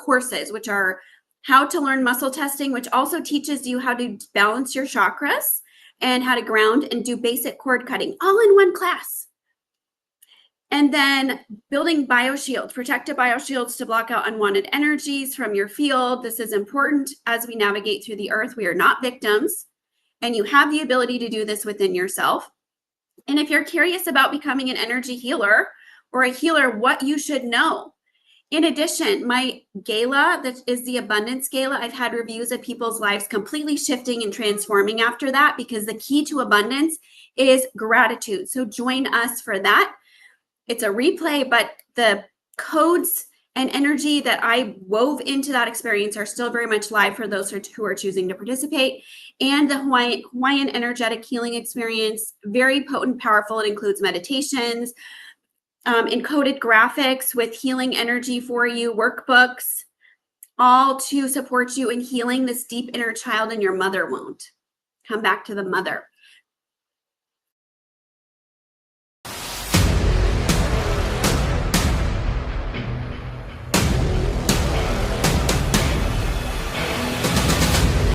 courses, which are how to learn muscle testing, which also teaches you how to balance your chakras and how to ground and do basic cord cutting all in one class. And then building bioshields, protective bioshields to block out unwanted energies from your field. This is important as we navigate through the earth. We are not victims, and you have the ability to do this within yourself. And if you're curious about becoming an energy healer or a healer, what you should know. In addition, my gala, that is the Abundance Gala, I've had reviews of people's lives completely shifting and transforming after that, because the key to abundance is gratitude. So join us for that. It's a replay, but the codes and energy that I wove into that experience are still very much live for those who are choosing to participate. And the Hawaiian energetic healing experience, very potent, powerful. It includes meditations, encoded graphics with healing energy for you, workbooks, all to support you in healing this deep inner child in your mother wound. Come back to the mother.